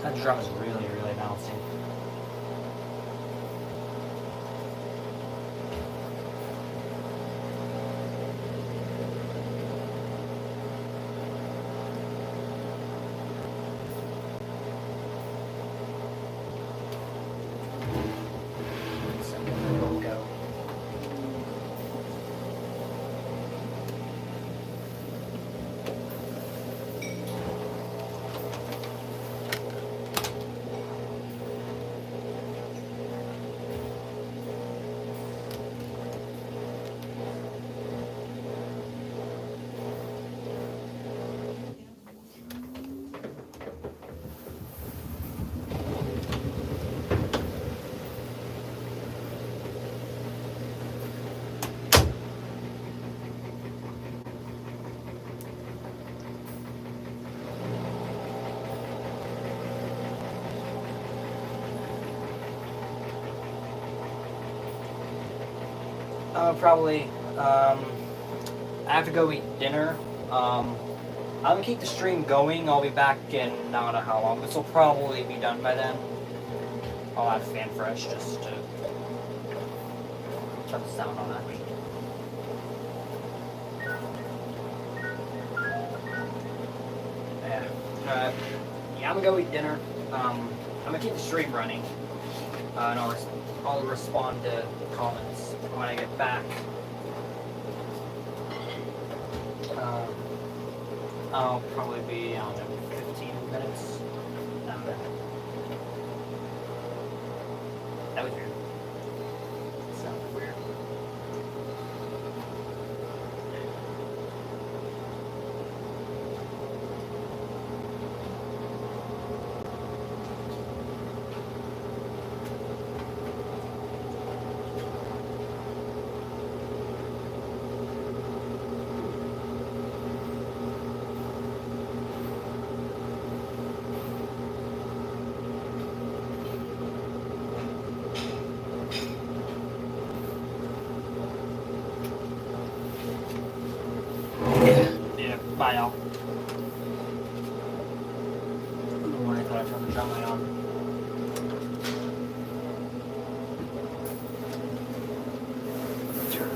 That drum is really, really bouncy. Probably. I have to go eat dinner. I'm gonna keep the stream going. I'll be back in I don't know how long. This will probably be done by then. I'll add fan fresh just to turn the sound on that. Yeah, I'm gonna go eat dinner. I'm gonna keep the stream running, and I'll respond to comments when I get back. I'll probably be, I don't know, 15 minutes. That was weird. Sounded weird. Yeah, bye y'all. I don't know why I thought I turned the drum light on. Turn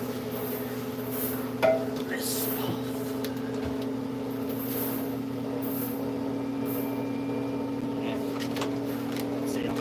this off. Yeah. See ya.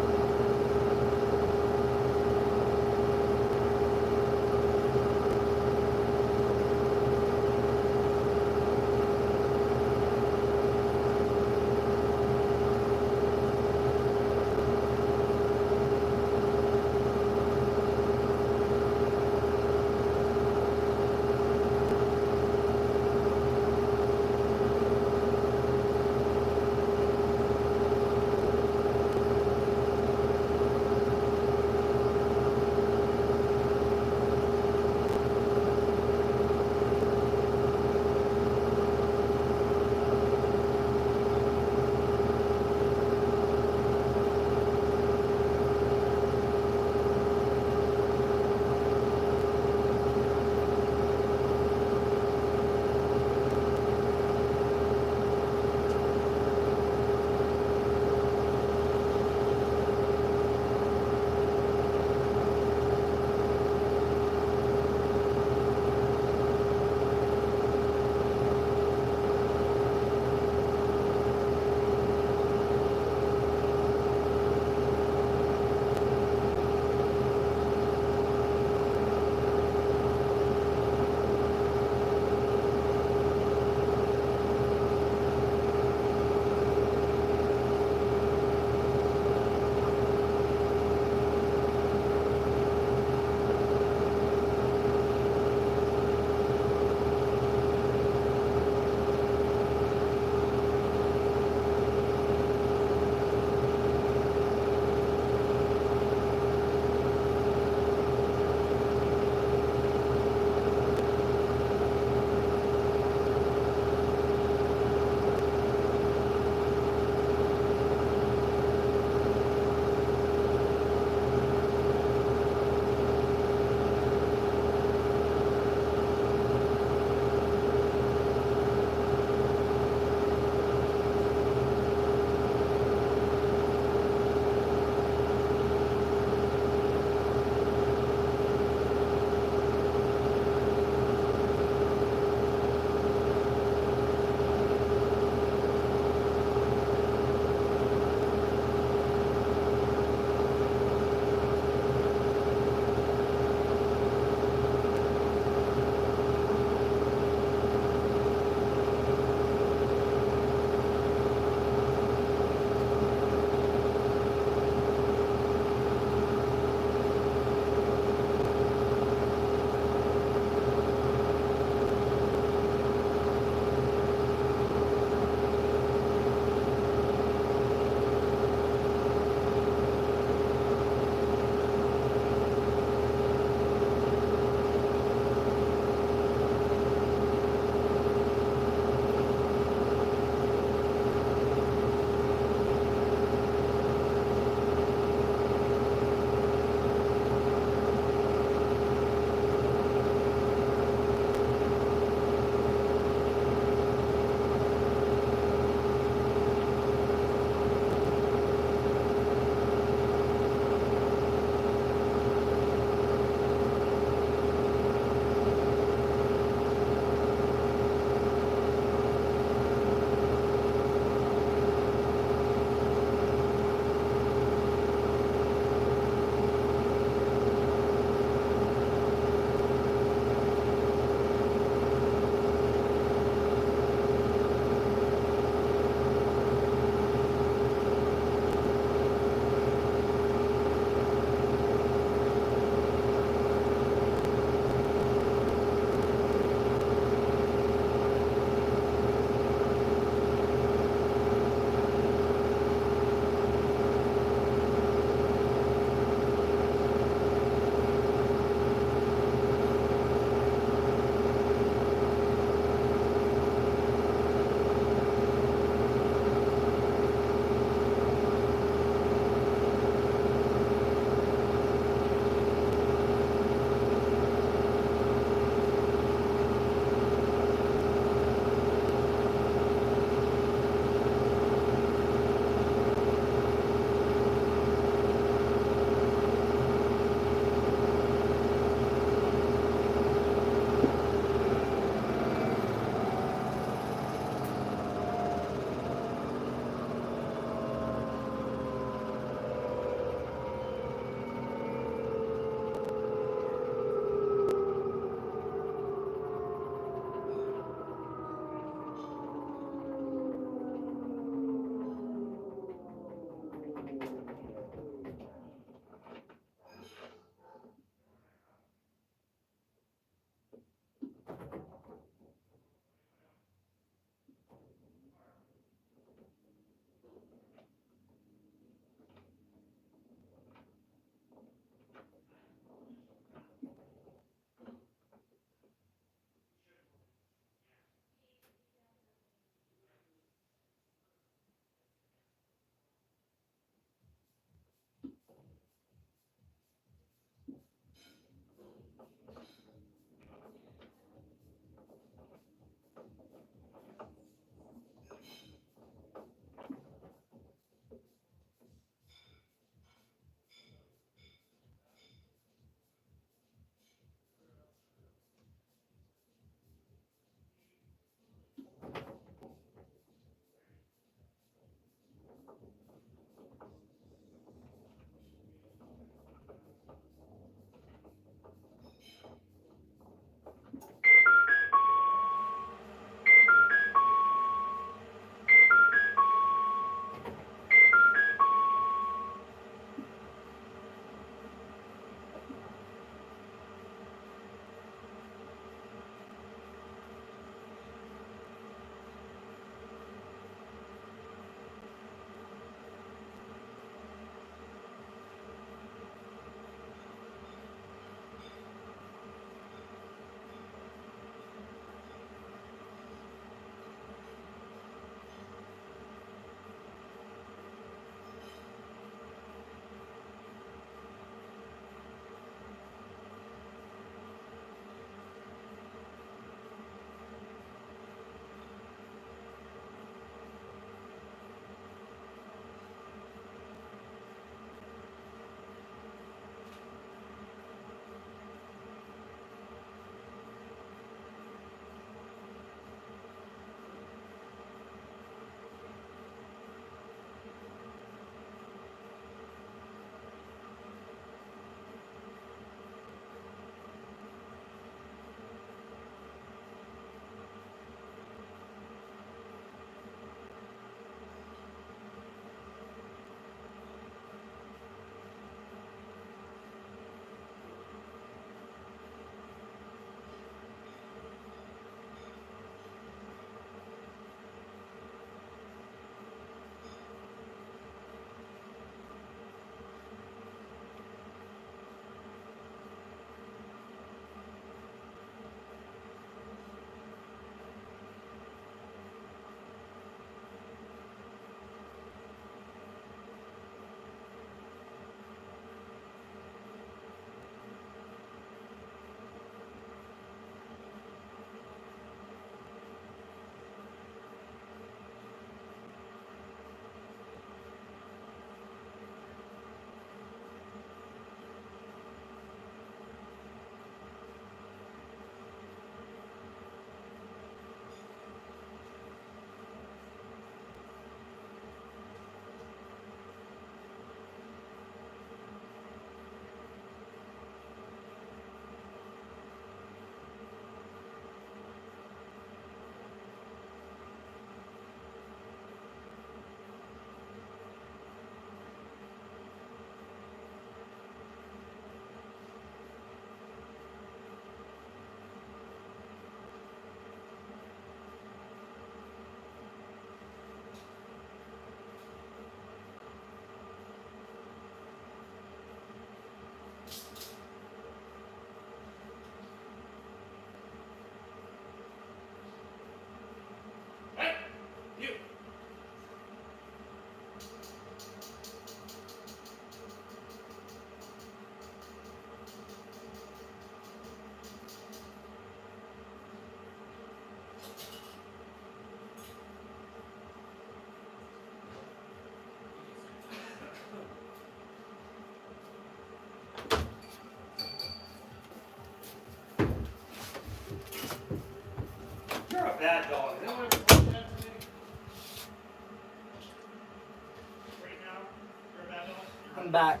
back.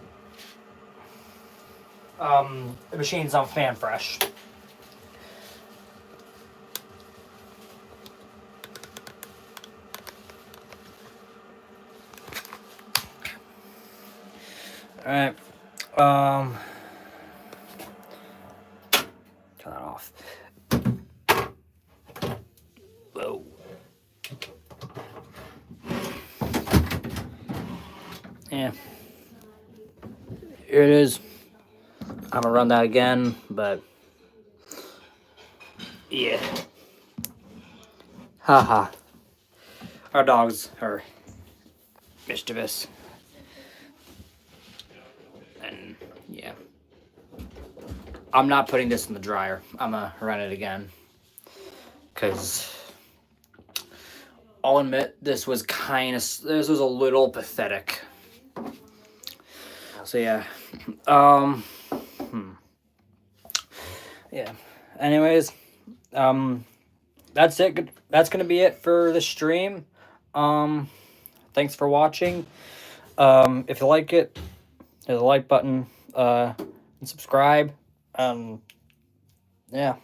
The machine's on fan fresh. Alright. Turn that off. Whoa. Yeah. Here it is. I'm gonna run that again, but yeah. Haha. Our dogs are mischievous. And yeah. I'm not putting this in the dryer. I'm gonna run it again. Because I'll admit this was a little pathetic. So yeah. Yeah. Anyways, that's it. That's gonna be it for the stream. Thanks for watching. If you like it, hit the like button, and subscribe. Yeah.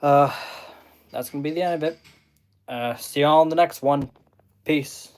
That's gonna be the end of it. See y'all in the next one. Peace.